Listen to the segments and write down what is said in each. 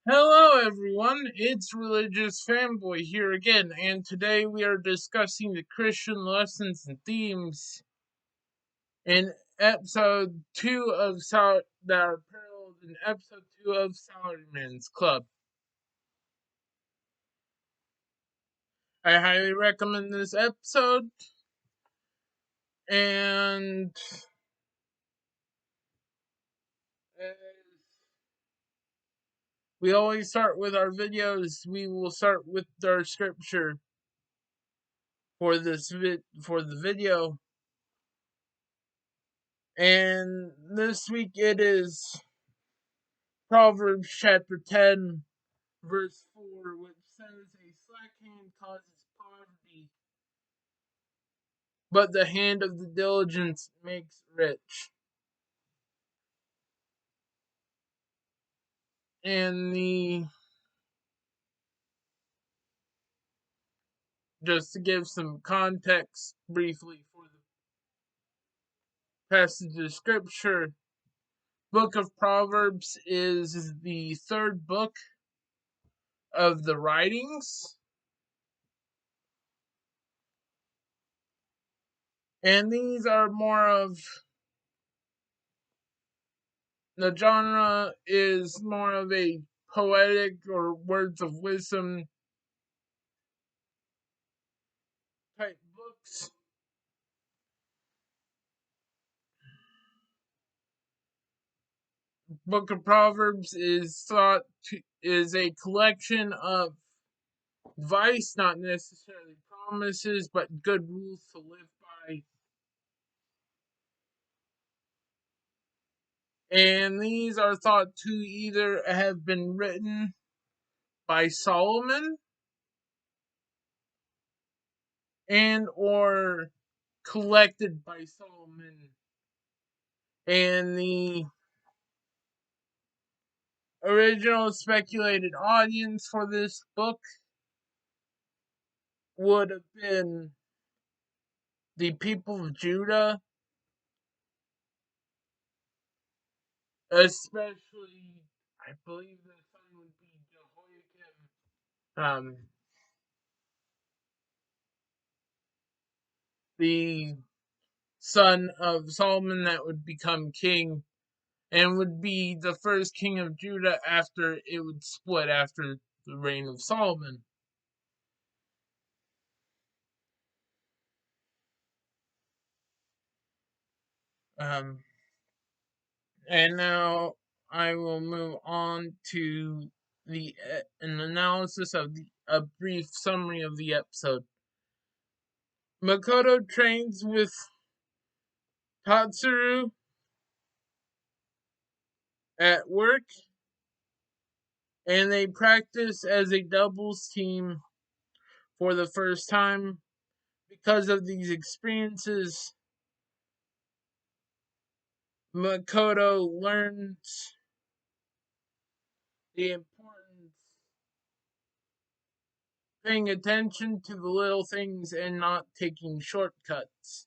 Hello, everyone. It's Religious Fanboy here again, and today we are discussing the Christian lessons and themes in episode 2 of that are paralleled in episode 2 of Salaryman's Club. I highly recommend this episode, and as we always start with our videos, we will start with our scripture for for the video. And this week it is Proverbs chapter 10, verse 4, which says, "A slack hand causes poverty, but the hand of the diligent makes rich." And just to give some context briefly for the passage of scripture, book of Proverbs is the third book of the writings, and these are more of the genre is more of a poetic or words of wisdom type books. Book of Proverbs is a collection of advice, not necessarily promises, but good rules to live by. And these are thought to either have been written by Solomon and or collected by Solomon. And the original speculated audience for this book would have been the people of Judah, especially, I believe the son would be Jehoiakim, the son of Solomon that would become king and would be the first king of Judah after it would split after the reign of Solomon. Um, and now I will move on to an analysis of a brief summary of the episode. Makoto trains with Tatsuru at work, and they practice as a doubles team for the first time. Because of these experiences, Makoto learns the importance of paying attention to the little things and not taking shortcuts.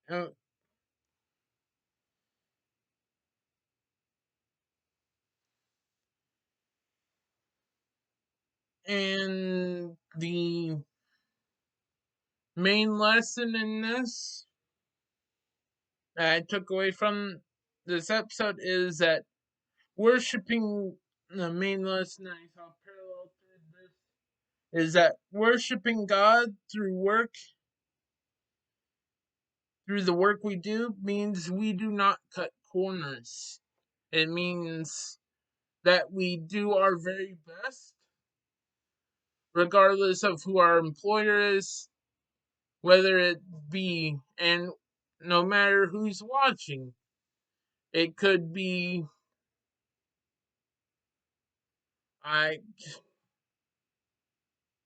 Uh, And the main lesson in this that I took away from this episode is that worshiping the main lesson that I saw parallel through this is that worshiping God through the work we do means we do not cut corners. It means that we do our very best, regardless of who our employer is, whether it be, and no matter who's watching. It could be I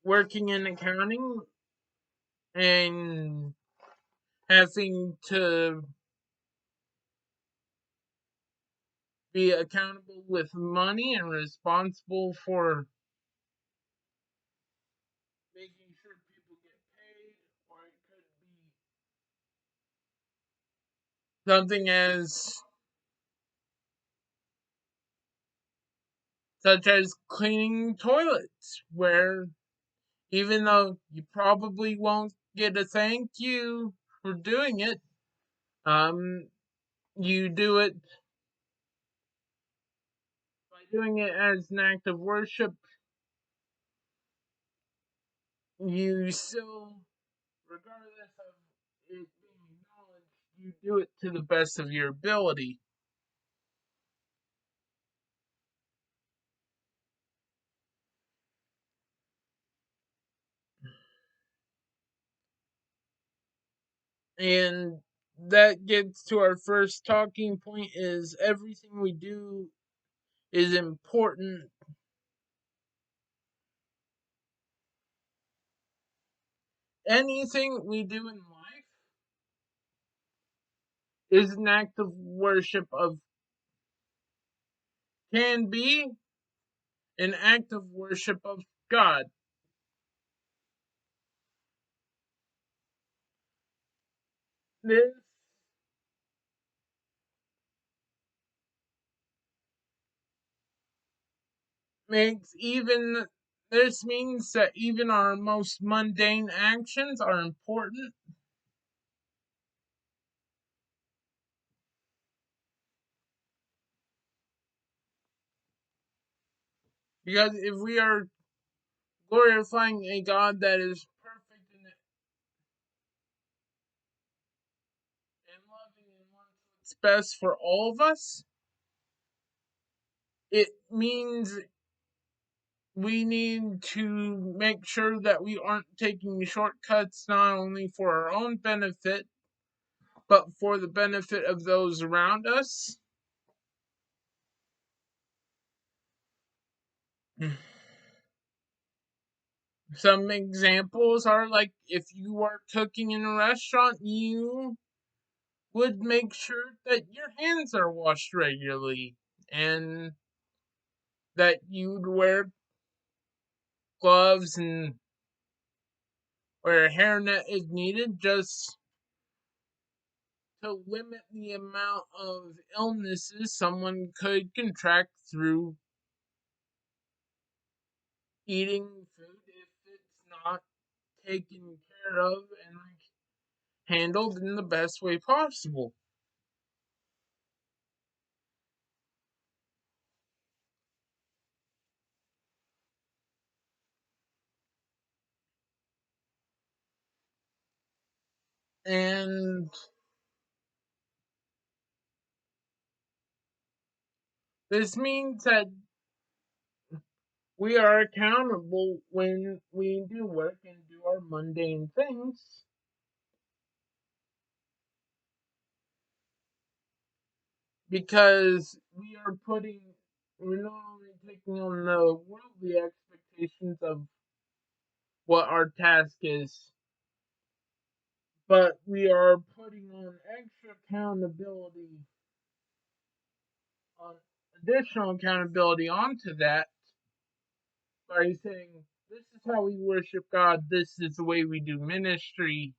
working in accounting and having to be accountable with money and responsible for making sure people get paid, or it could be something as such as cleaning toilets, where even though you probably won't get a thank you for doing it, um, you do it by doing it as an act of worship. You still, regardless of it being acknowledged, you do it to the best of your ability. And that gets to our first talking point: is everything we do is important. Anything we do in life is an act of worship of can be an act of worship of God. This makes even this means that even our most mundane actions are important, because if we are glorifying a God that is perfect and loving and wants what's best for all of us, it means we need to make sure that we aren't taking shortcuts not only for our own benefit, but for the benefit of those around us. Some examples are like if you are cooking in a restaurant, you would make sure that your hands are washed regularly and that you'd wear gloves and wear a hairnet if needed, just to limit the amount of illnesses someone could contract through eating food if it's not taken care of and handled in the best way possible. And this means that we are accountable when we do work and do our mundane things, because we're not only taking on the worldly expectations of what our task is, but we are putting on extra accountability, on additional accountability onto that, by saying, this is how we worship God, this is the way we do ministry,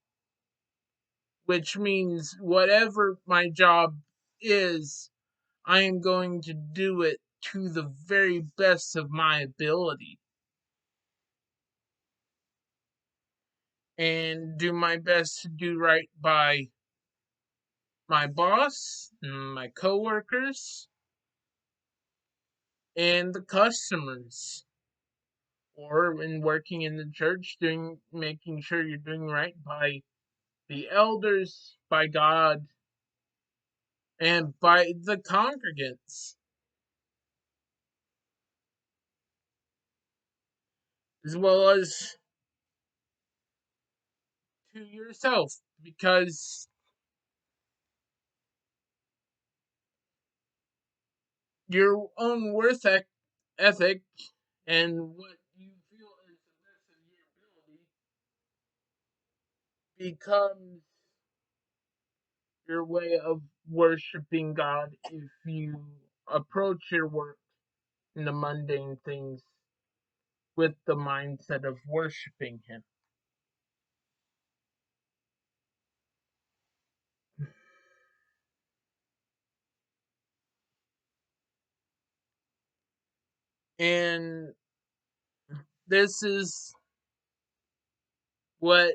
which means whatever my job is, I am going to do it to the very best of my ability and do my best to do right by my boss, my coworkers, and the customers. Or when working in the church, doing making sure you're doing right by the elders, by God, and by the congregants, as well as to yourself, because your own ethic and what you feel is the best of your ability becomes your way of worshiping God if you approach your work and the mundane things with the mindset of worshiping Him. And this is what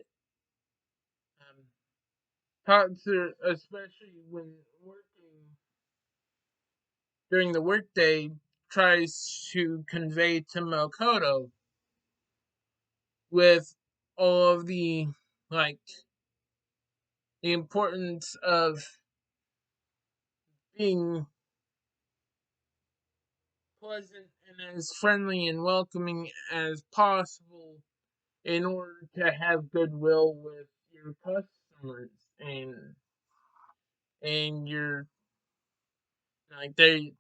Tatsu, especially when working during the workday, tries to convey to Makoto with all of the like the importance of being pleasant and as friendly and welcoming as possible in order to have goodwill with your customers and your like they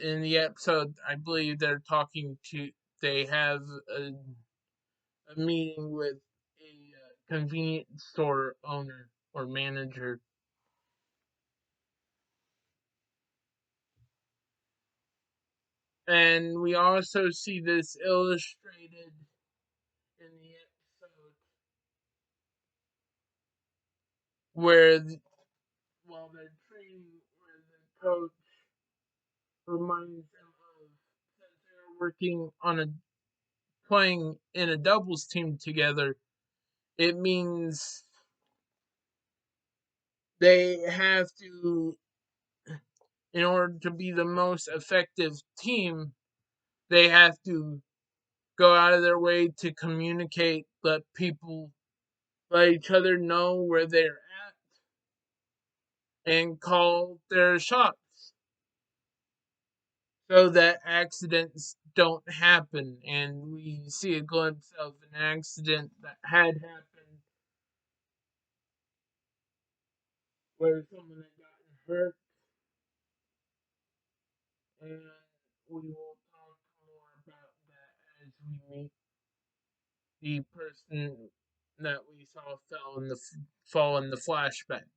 in the episode I believe they're talking to they have a meeting with a convenience store owner or manager. And we also see this illustrated in the episode where while they're training, where the coach reminds them of since they're working on a playing in a doubles team together, it means they have to, in order to be the most effective team, they have to go out of their way to communicate, let each other know where they're at, and call their shots so that accidents don't happen. And we see a glimpse of an accident that had happened where someone had gotten hurt, and we will talk more about that as we meet the person that we saw fall in the flashback.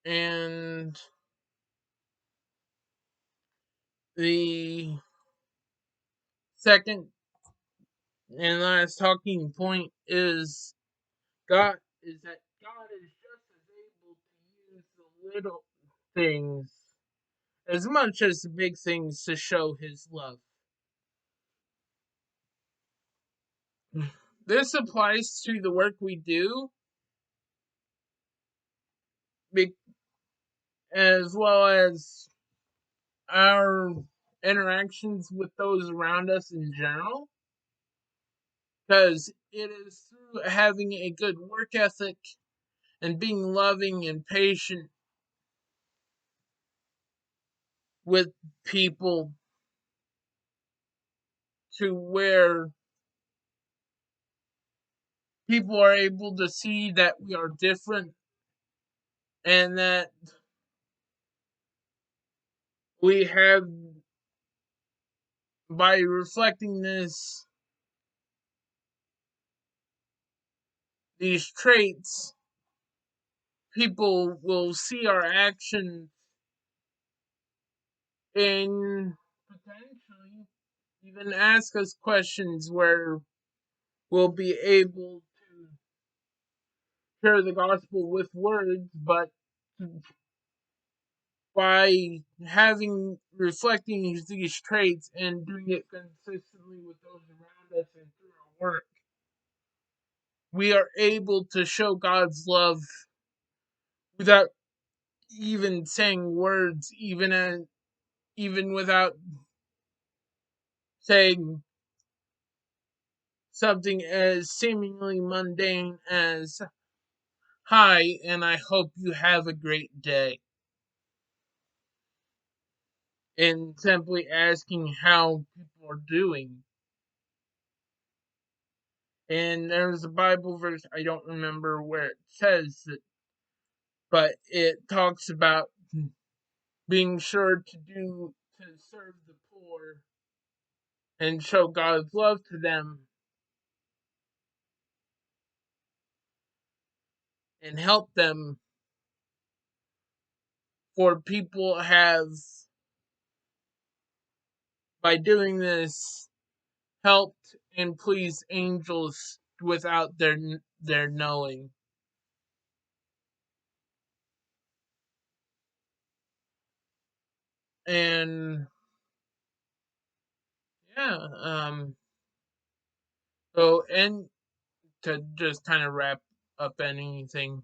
And the second and last talking point God is that God is just as able to use the little things as much as the big things to show his love. This applies to the work we do as well as our interactions with those around us in general, because it is through having a good work ethic and being loving and patient with people to where people are able to see that we are different and that we have, by reflecting these traits, people will see our actions and potentially even ask us questions where we'll be able to share the gospel with words, but by having reflecting these traits and doing it consistently with those around us and through our work, we are able to show God's love without even saying words, even without saying something as seemingly mundane as "Hi, and I hope you have a great day," and simply asking how people are doing. And there's a Bible verse, I don't remember where it says it, but it talks about being sure to serve the poor and show God's love to them and help them, for people have, by doing this, helped and pleased angels without their knowing. And yeah, so and to just kind of wrap up anything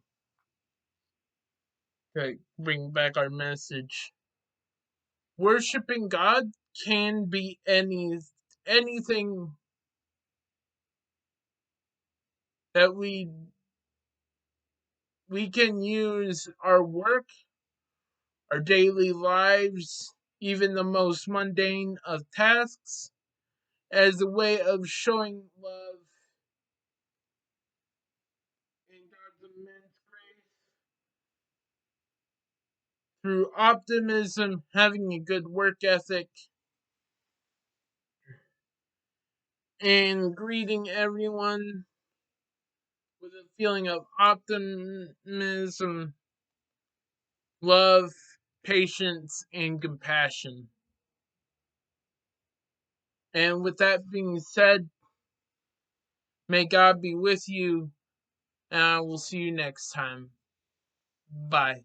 to bring back our message, worshiping God can be anything that we can use our work, our daily lives, even the most mundane of tasks, as a way of showing love in God's immense grace through optimism, having a good work ethic, and greeting everyone with a feeling of optimism, love, patience, and compassion. And with that being said, may God be with you, and I will see you next time. Bye.